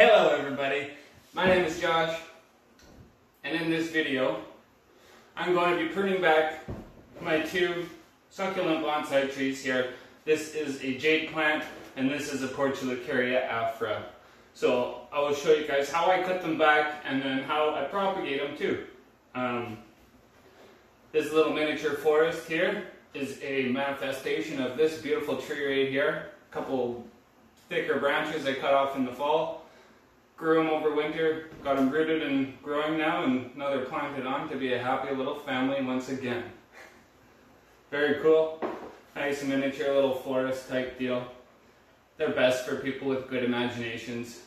Hello everybody, my name is Josh, and in this video I'm going to be pruning back my two succulent bonsai trees here. This is a jade plant and this is a Portulacaria Afra. So I will show you guys how I cut them back and then how I propagate them too. This little miniature forest here is a manifestation of this beautiful tree right here. A couple thicker branches I cut off in the fall. Grew them over winter, got them rooted and growing now, and now they're planted on to be a happy little family once again. Very cool. Nice miniature little forest type deal. They're best for people with good imaginations.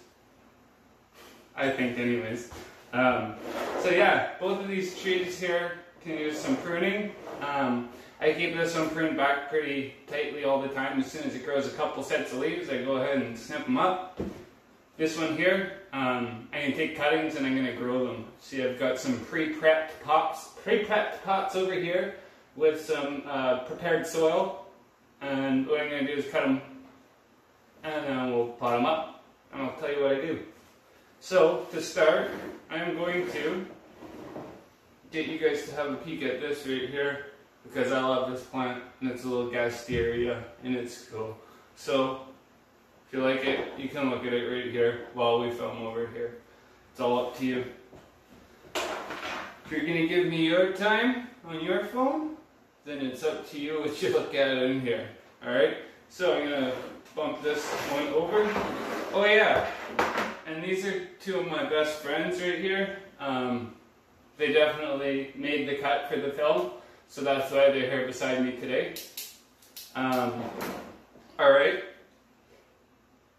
I think anyways. So yeah, both of these trees here can use some pruning. I keep this one pruned back pretty tightly all the time. As soon as it grows a couple sets of leaves, I go ahead and snip them up. This one here, I'm going to take cuttings and I'm going to grow them. See, I've got some pre-prepped pots over here with some prepared soil. And what I'm going to do is cut them and then we'll pot them up and I'll tell you what I do. So, to start, I'm going to get you guys to have a peek at this right here because I love this plant and it's a little gasteria and it's cool. So, if you like it, you can look at it right here while we film over here. It's all up to you. If you're going to give me your time on your phone, then it's up to you what you look at in here. Alright? So I'm going to bump this one over. Oh yeah, and these are two of my best friends right here. They definitely made the cut for the film, so that's why they're here beside me today. Alright.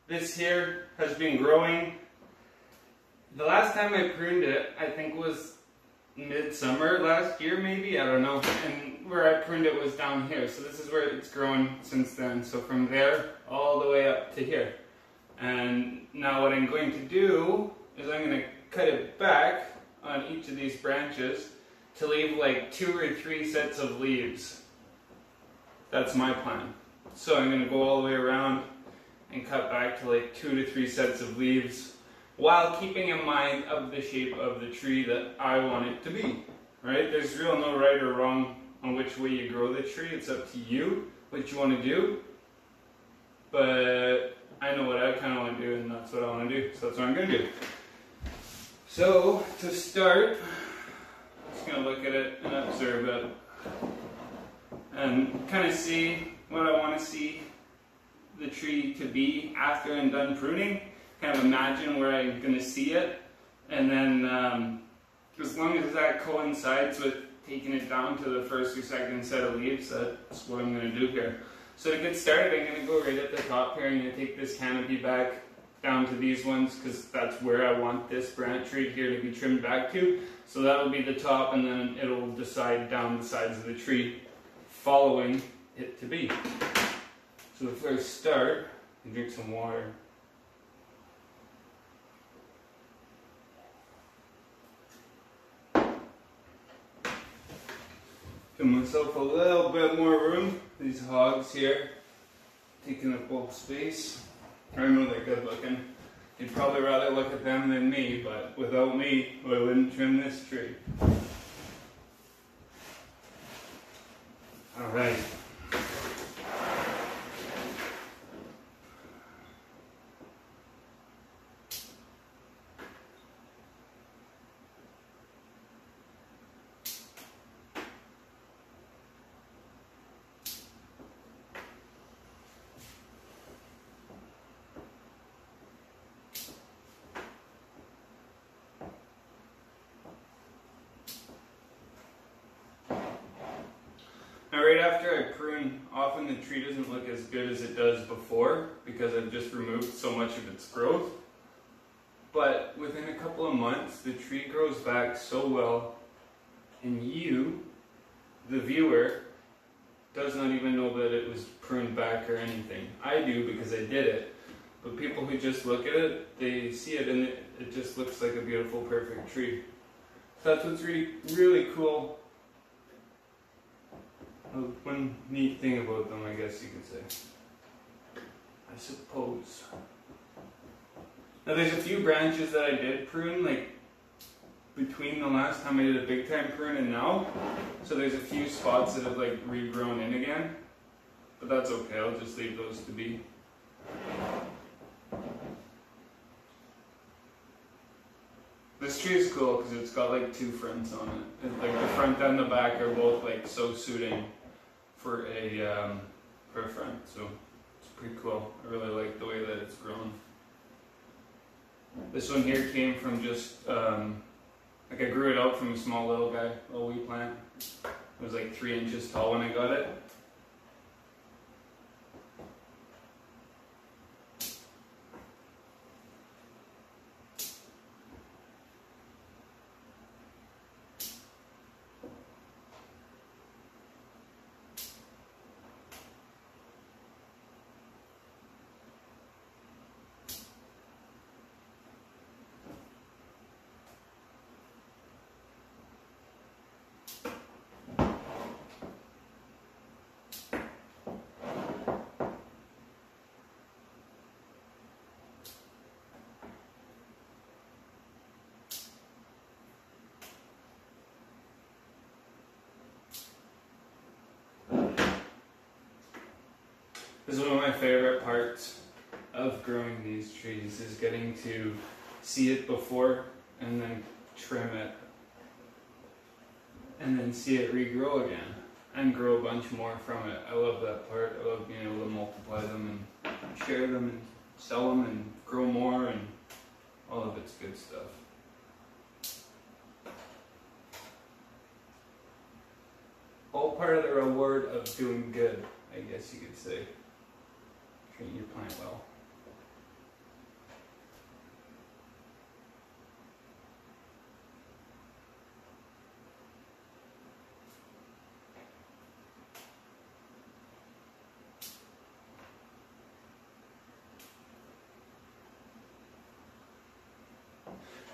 This here has been growing. The last time I pruned it, I think was midsummer last year maybe, I don't know. And where I pruned it was down here. So this is where it's grown since then. So from there all the way up to here. And now what I'm going to do is I'm going to cut it back on each of these branches to leave like 2 or 3 sets of leaves. That's my plan. So I'm going to go all the way around and cut back to like 2 to 3 sets of leaves while keeping in mind of the shape of the tree that I want it to be. Right? There's real no right or wrong on which way you grow the tree. It's up to you what you want to do. But I know what I kind of want to do and that's what I want to do. So that's what I'm going to do. So to start, I'm just going to look at it and observe it and kind of see what I want to see the tree to be after I'm done pruning, kind of imagine where I'm going to see it, and then as long as that coincides with taking it down to the first or second set of leaves, that's what I'm going to do here. So to get started, I'm going to go right at the top here. I'm going to take this canopy back down to these ones because that's where I want this branch right here to be trimmed back to. So that'll be the top, and then it'll decide down the sides of the tree following it to be. So the first start, I drink some water. Give myself a little bit more room. These hogs here, taking up all space. I know they're good looking. You'd probably rather look at them than me, but without me, I wouldn't trim this tree. Alright. Now right after I prune, often the tree doesn't look as good as it does before because I've just removed so much of its growth. But within a couple of months, the tree grows back so well, and you, the viewer, does not even know that it was pruned back or anything. I do because I did it, but people who just look at it, they see it and it just looks like a beautiful, perfect tree. So that's what's really cool. One neat thing about them, I guess you could say. I suppose. Now there's a few branches that I did prune, like between the last time I did a big time prune and now. So there's a few spots that have like regrown in again. But that's okay, I'll just leave those to be. This tree is cool because it's got like two fronts on it. It's like the front and the back are both like so suiting for a front. So it's pretty cool. I really like the way that it's grown. This one here came from just like I grew it out from a small little wee plant. It was like 3 inches tall when I got it. This is one of my favorite parts of growing these trees, is getting to see it before and then trim it and then see it regrow again and grow a bunch more from it. I love that part. I love being able to multiply them and share them and sell them and grow more, and all of it's good stuff. All part of the reward of doing good, I guess you could say. Treat your plant well.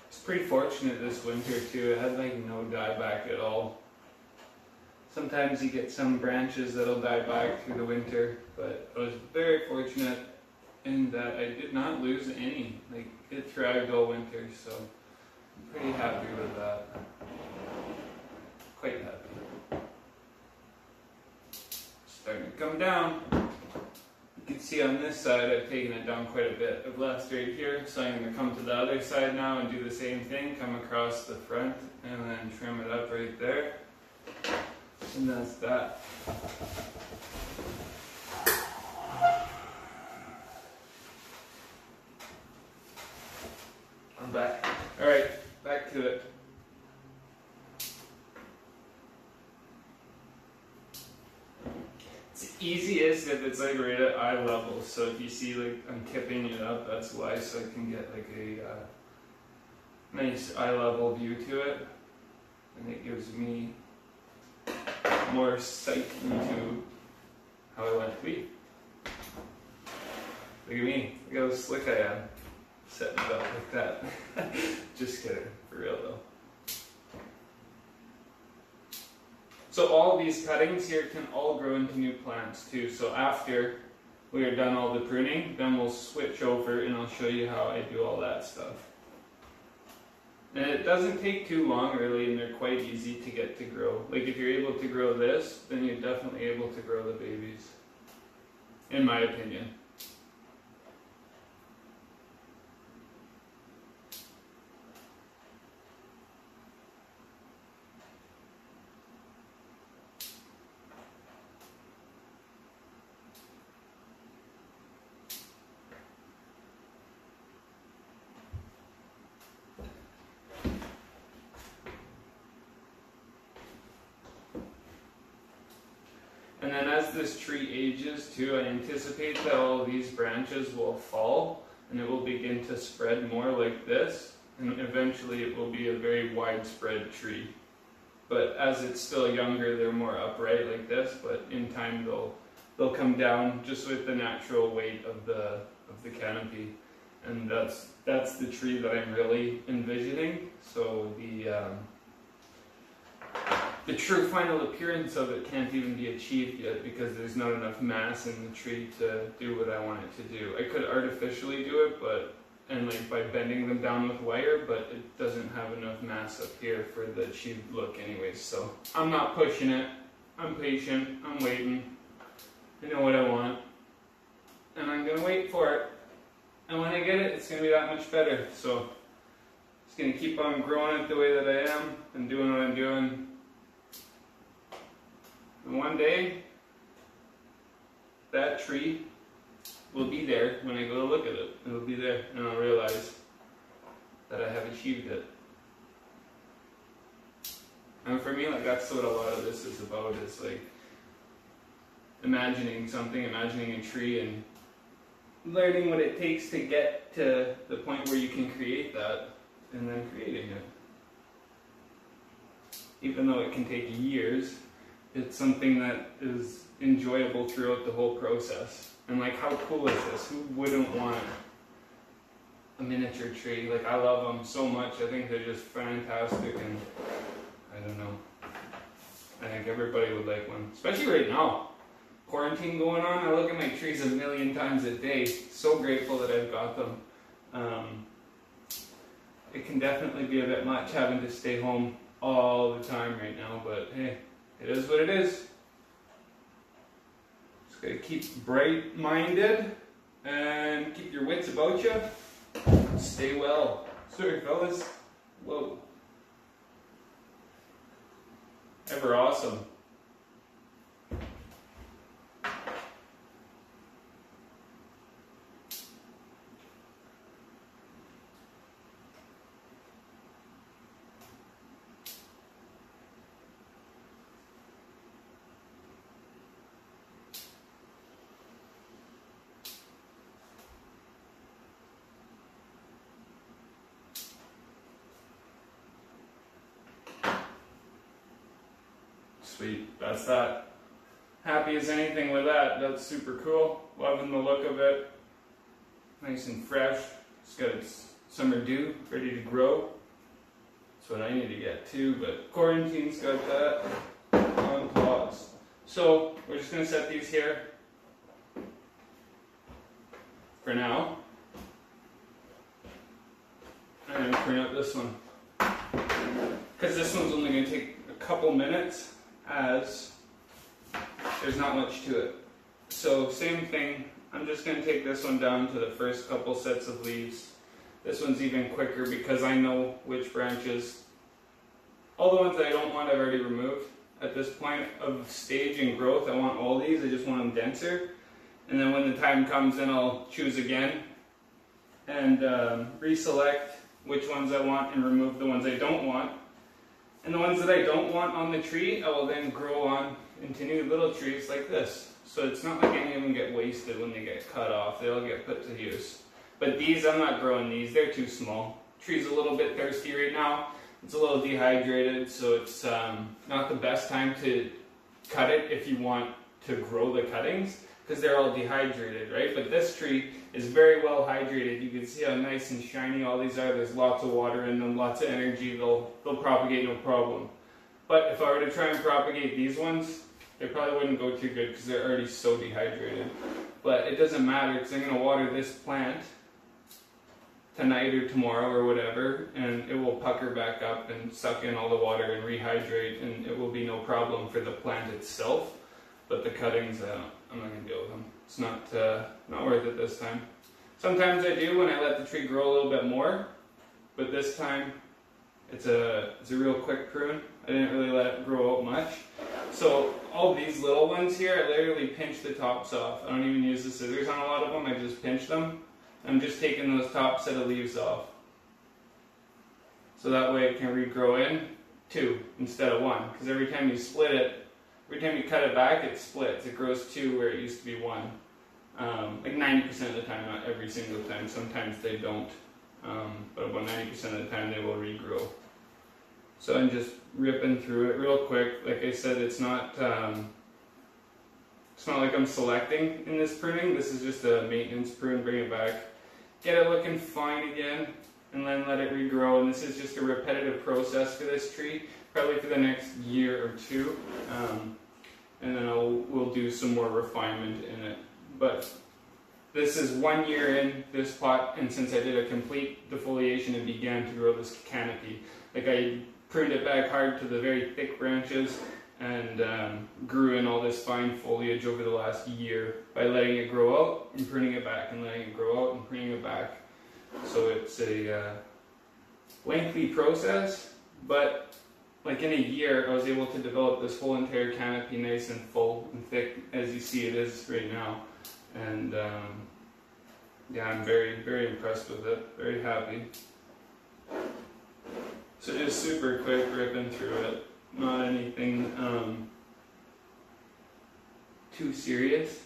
It's pretty fortunate this winter too. It had like no dieback at all. Sometimes you get some branches that'll die back through the winter, but I was very fortunate in that I did not lose any. Like, it thrived all winter, so I'm pretty happy with that. Quite happy. Starting to come down. You can see on this side I've taken it down quite a bit. I've left right here, so I'm going to come to the other side now and do the same thing. Come across the front and then trim it up right there. And that's that. I'm back. Alright, back to it. It's easiest if it's like right at eye level. So if you see like I'm tipping it up, that's why, so I can get like a nice eye level view to it. And it gives me more sight into how I want it to be. Look at me, look how slick I am. Setting it up like that. Just kidding, for real though. So all of these cuttings here can all grow into new plants too. So after we are done all the pruning, then we'll switch over and I'll show you how I do all that stuff. And it doesn't take too long really, and they're quite easy to get to grow. Like if you're able to grow this, then you're definitely able to grow the babies, in my opinion. And then as this tree ages too, I anticipate that all of these branches will fall and it will begin to spread more like this, and eventually it will be a very widespread tree. But as it's still younger, they're more upright like this, but in time they'll come down just with the natural weight of the canopy. And that's the tree that I'm really envisioning. So the true final appearance of it can't even be achieved yet because there's not enough mass in the tree to do what I want it to do. I could artificially do it, but and like by bending them down with wire, but it doesn't have enough mass up here for the achieved look anyways. So I'm not pushing it. I'm patient. I'm waiting. I know what I want, and I'm gonna wait for it. And when I get it, it's gonna be that much better. So just gonna keep on growing it the way that I am and doing what I'm doing. And one day, that tree will be there when I go to look at it. It will be there, and I'll realize that I have achieved it. And for me, like, that's what a lot of this is about. It's like imagining something, imagining a tree, and learning what it takes to get to the point where you can create that, and then creating it. Even though it can take years, it's something that is enjoyable throughout the whole process. And like, how cool is this? Who wouldn't want a miniature tree? Like, I love them so much. I think they're just fantastic, and I don't know. I think everybody would like one, especially right now. Quarantine going on, I look at my trees a million times a day. So grateful that I've got them. It can definitely be a bit much having to stay home all the time right now, but hey, it is what it is. Just gotta keep bright-minded and keep your wits about you. Stay well. Sorry, fellas. Whoa. Ever awesome. Sweet, that's that. Happy as anything with that. That's super cool. Loving the look of it. Nice and fresh. It's got its summer dew, ready to grow. That's what I need to get too, but quarantine's got that on pause. So we're just gonna set these here for now. I'm gonna print out this one, because this one's only gonna take a couple minutes, as there's not much to it. So same thing, I'm just going to take this one down to the first couple sets of leaves. This one's even quicker because I know which branches, all the ones that I don't want I've already removed. At this point of stage and growth, I want all these, I just want them denser. And then when the time comes, then I'll choose again and reselect which ones I want and remove the ones I don't want. And the ones that I don't want on the tree, I will then grow on into new little trees like this. So it's not like any of them get wasted when they get cut off. They all get put to use. But these, I'm not growing these. They're too small. Tree's a little bit thirsty right now. It's a little dehydrated, so it's not the best time to cut it if you want to grow the cuttings, because they're all dehydrated, right? But this tree is very well hydrated. You can see how nice and shiny all these are. There's lots of water in them, lots of energy. They'll propagate no problem. But if I were to try and propagate these ones, they probably wouldn't go too good because they're already so dehydrated. But it doesn't matter, because I'm going to water this plant tonight or tomorrow or whatever, and it will pucker back up and suck in all the water and rehydrate, and it will be no problem for the plant itself. But the cuttings, I'm not going to deal with them. It's not worth it this time. Sometimes I do when I let the tree grow a little bit more, but this time it's a real quick prune. I didn't really let it grow out much. So all these little ones here, I literally pinch the tops off. I don't even use the scissors on a lot of them, I just pinch them. I'm just taking those top set of leaves off. So that way it can regrow in 2 instead of 1. Because every time you split it, every time you cut it back, it splits. It grows 2 where it used to be 1. Like 90% of the time, not every single time. Sometimes they don't. But about 90% of the time they will regrow. So I'm just ripping through it real quick. Like I said, it's not like I'm selecting in this pruning. This is just a maintenance prune, bring it back. Get it looking fine again, and then let it regrow. And this is just a repetitive process for this tree, probably for the next year or 2. And then we'll do some more refinement in it. But This is 1 year in this pot, and since I did a complete defoliation and began to grow this canopy, like I pruned it back hard to the very thick branches and grew in all this fine foliage over the last year by letting it grow out and pruning it back and letting it grow out and pruning it back. So it's a lengthy process, but like in a year I was able to develop this whole entire canopy nice and full and thick as you see it is right now. And yeah, I'm very, very impressed with it, very happy. So just super quick ripping through it, not anything too serious.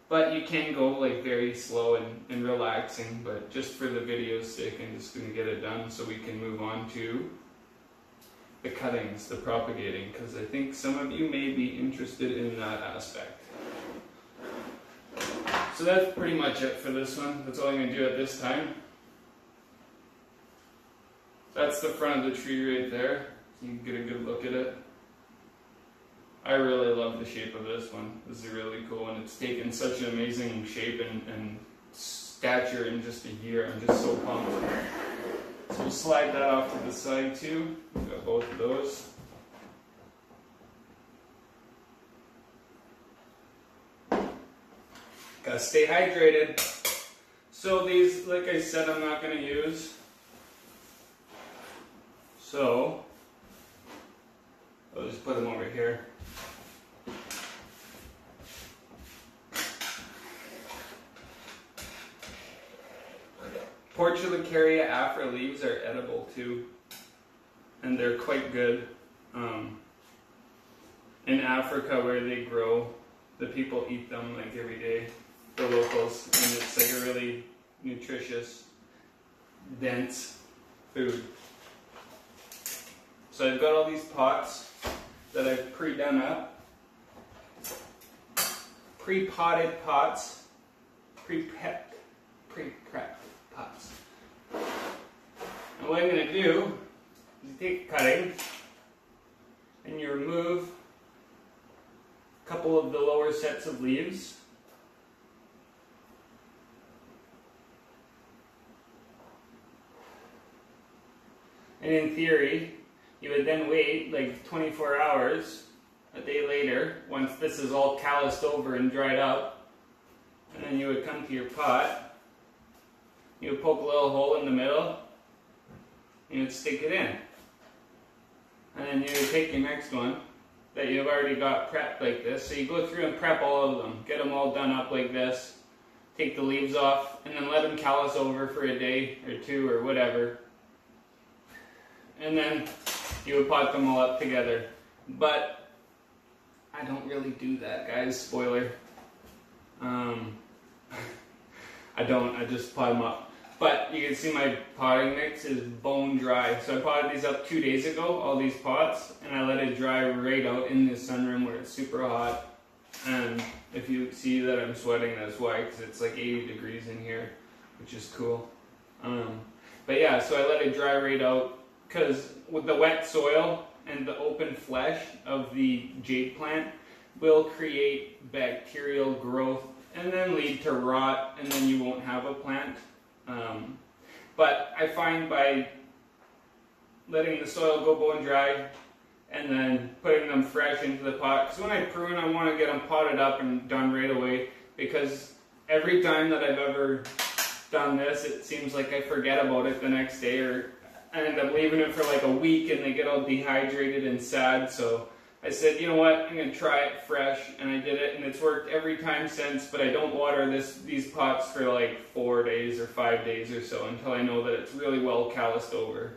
But you can go like very slow and relaxing, but just for the video's sake I'm just going to get it done so we can move on to the cuttings, the propagating, because I think some of you may be interested in that aspect. So that's pretty much it for this one. That's all I'm going to do at this time. That's the front of the tree right there. You can get a good look at it. I really love the shape of this one. This is a really cool one. It's taken such an amazing shape and stature in just a year. I'm just so pumped. So we'll slide that off to the side too. We've got both of those. Gotta stay hydrated. So these, like I said, I'm not going to use. So I'll just put them over here. Portulacaria Afra leaves are edible too, and they're quite good. In Africa where they grow, the people eat them like every day, the locals, and it's like a really nutritious, dense food. So I've got all these pots that I've pre-done up, pre-potted pots, pre-prepped pots. And what I'm going to do is you take a cutting and you remove a couple of the lower sets of leaves. And in theory, you would then wait like 24 hours, a day later, once this is all calloused over and dried up, and then you would come to your pot, you would poke a little hole in the middle, and you would stick it in. And then you would take your next one that you've already got prepped like this, so you go through and prep all of them, get them all done up like this, take the leaves off, and then let them callus over for a day or two or whatever. And then you would pot them all up together. But I don't really do that, guys. Spoiler. I don't. I just pot them up. But you can see my potting mix is bone dry. So I potted these up 2 days ago, all these pots, and I let it dry right out in the sunroom where it's super hot. And if you see that I'm sweating, that's why, because it's like 80 degrees in here, which is cool. But yeah, so I let it dry right out. Because with the wet soil and the open flesh of the jade plant will create bacterial growth and then lead to rot, and then you won't have a plant. But I find by letting the soil go bone dry and then putting them fresh into the pot, because when I prune I want to get them potted up and done right away, because every time that I've ever done this it seems like I forget about it the next day, or I end up leaving it for like a week and they get all dehydrated and sad. So I said, you know what, I'm going to try it fresh, and I did it, and it's worked every time since. But I don't water these pots for like 4 days or 5 days or so until I know that it's really well calloused over.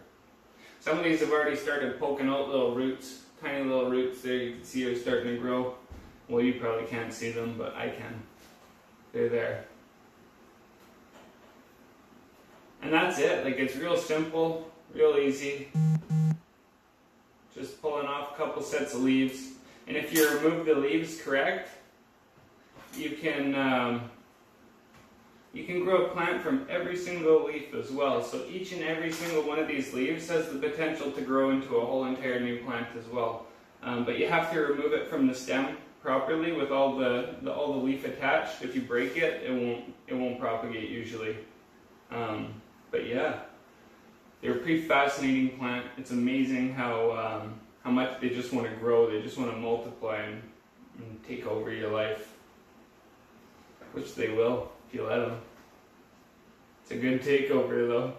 Some of these have already started poking out little roots, tiny little roots there. You can see are starting to grow. Well, you probably can't see them, but I can. They're there. And that's it. Like, it's real simple, real easy. Just pulling off a couple sets of leaves. And if you remove the leaves correct, you can grow a plant from every single leaf as well. So each and every single one of these leaves has the potential to grow into a whole entire new plant as well. But you have to remove it from the stem properly with all the leaf attached, if you break it, it won't propagate usually. But yeah, they're a pretty fascinating plant. It's amazing how much they just want to grow. They just want to multiply and take over your life, which they will if you let them. It's a good takeover though.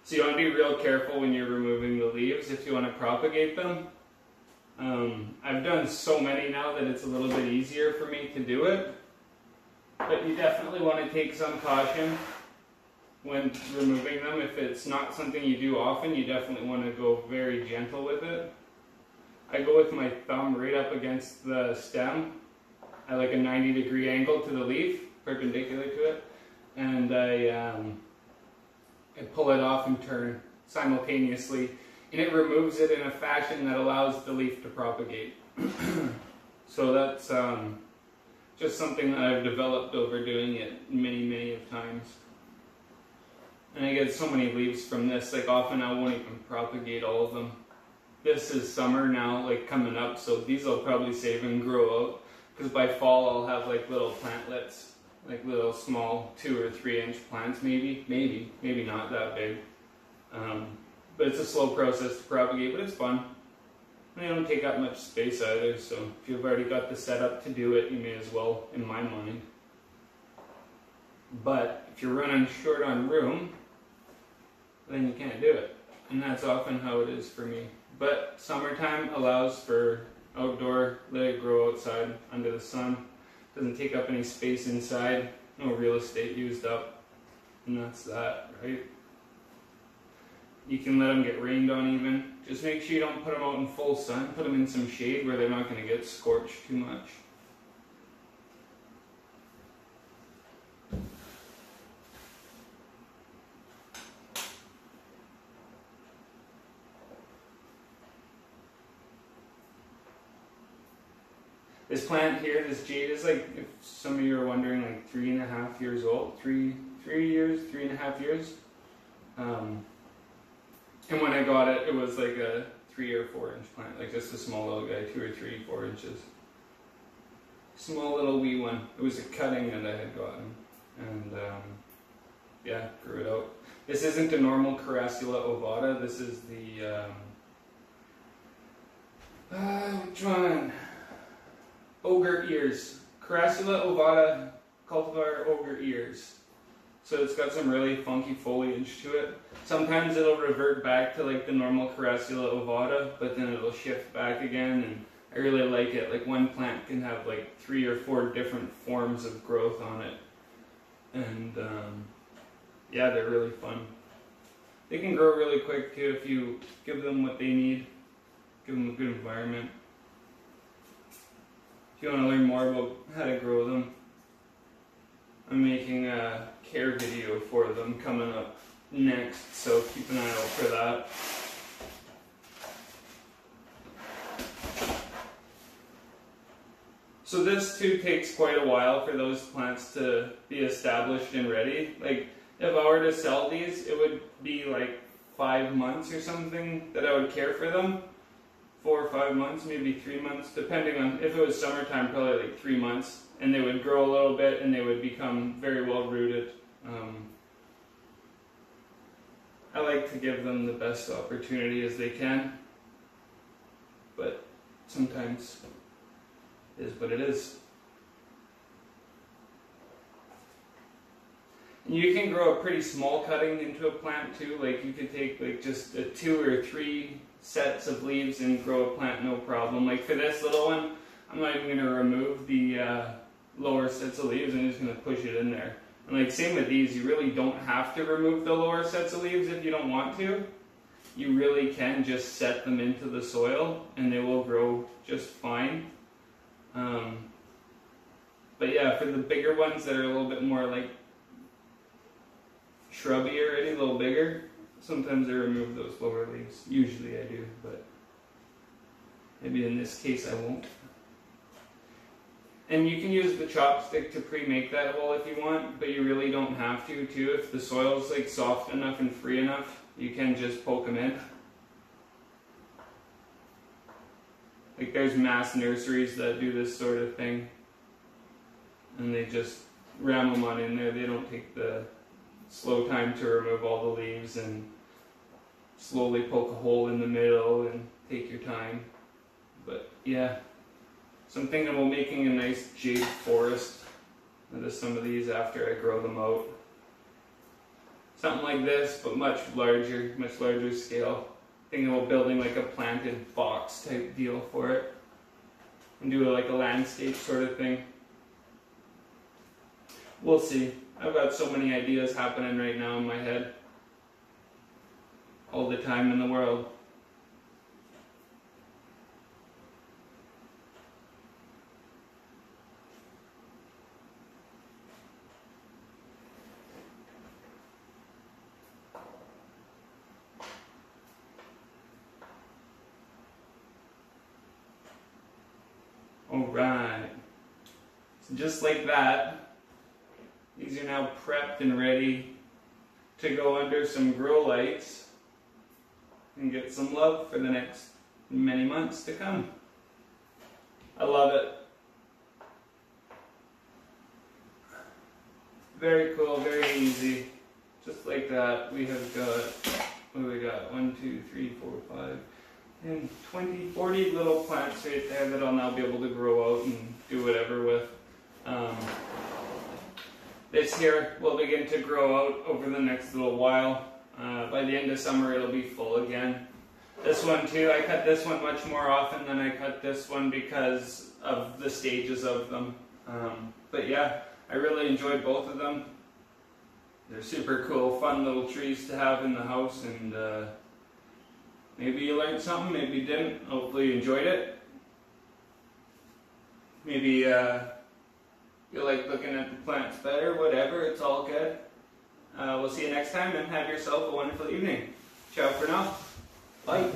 So you want to be real careful when you're removing the leaves if you want to propagate them. I've done so many now that it's a little bit easier for me to do it. But you definitely want to take some caution when removing them. If it's not something you do often, you definitely want to go very gentle with it. I go with my thumb right up against the stem at like a 90-degree angle to the leaf, perpendicular to it, and I pull it off and turn simultaneously, and it removes it in a fashion that allows the leaf to propagate. So that's just something that I've developed over doing it many of times. And I get so many leaves from this, like often I won't even propagate all of them. This is summer now, like coming up, so these I'll probably save and grow out, because by fall I'll have like little plantlets, like little small 2 or 3 inch plants, maybe not that big. But it's a slow process to propagate, but it's fun. And they don't take up much space either, so if you've already got the setup to do it, you may as well, in my mind. But if you're running short on room, then you can't do it. And that's often how it is for me. But summertime allows for outdoor, let it grow outside under the sun. Doesn't take up any space inside, no real estate used up, and that's that, right? You can let them get rained on even. Just make sure you don't put them out in full sun. Put them in some shade where they're not going to get scorched too much. This plant here, this jade, is like, if some of you are wondering, like 3.5 years old. 3.5 years. And when I got it, it was like a 3 or 4 inch plant, like just a small little guy, 2 or 3, 4 inches. Small little wee one. It was a cutting that I had gotten, and yeah, grew it out. This isn't the normal Carassula ovata. This is the which one? Ogre ears. Carassula ovata cultivar ogre ears. So it's got some really funky foliage to it. Sometimes it'll revert back to like the normal Carassula ovata, but then it'll shift back again, and I really like it. Like one plant can have like 3 or 4 different forms of growth on it. And yeah, they're really fun. They can grow really quick too if you give them what they need. Give them a good environment. If you want to learn more about how to grow them, I'm making a care video for them coming up next, so keep an eye out for that. So this too takes quite a while for those plants to be established and ready. Like if I were to sell these, it would be like 5 months or something that I would care for them. 4 or 5 months, maybe 3 months, depending on, if it was summertime, probably like 3 months, and they would grow a little bit and they would become very well rooted. I like to give them the best opportunity as they can, but sometimes it is what it is. And you can grow a pretty small cutting into a plant too. Like you could take like just 2 or 3 sets of leaves and grow a plant no problem. Like for this little one, I'm not even going to remove the lower sets of leaves. I'm just going to push it in there. And like same with these, you really don't have to remove the lower sets of leaves if you don't want to. You really can just set them into the soil and they will grow just fine. But yeah, for the bigger ones that are a little bit more like shrubby already, a little bigger, sometimes I remove those lower leaves. Usually I do, but maybe in this case I won't. And you can use the chopstick to pre-make that hole if you want, but you really don't have to too. If the soil's like soft enough and free enough, You can just poke them in. Like there's mass nurseries that do this sort of thing, and they just ram them on in there. They don't take the slow time to remove all the leaves and slowly poke a hole in the middle and take your time. But yeah, so I'm thinking about making a nice jade forest out of some of these after I grow them out. Something like this, but much larger scale. Thinking about building like a planted box type deal for it, and do like a landscape sort of thing. We'll see. I've got so many ideas happening right now in my head. All the time in the world. Alright, so just like that, these are now prepped and ready to go under some grow lights and get some love for the next many months to come. I love it. Very cool, very easy. Just like that, we have got, what do we got? 1, 2, 3, 4, 5, 10, 20, 40 little plants right there that I'll now be able to grow out and do whatever with. This here will begin to grow out over the next little while. By the end of summer it'll be full again. This one too, I cut this one much more often than I cut this one because of the stages of them. But yeah, I really enjoyed both of them. They're super cool, fun little trees to have in the house, and maybe you learned something, maybe you didn't. Hopefully you enjoyed it. Maybe you like looking at the plants better, whatever, it's all good. We'll see you next time, and have yourself a wonderful evening. Ciao for now. Bye.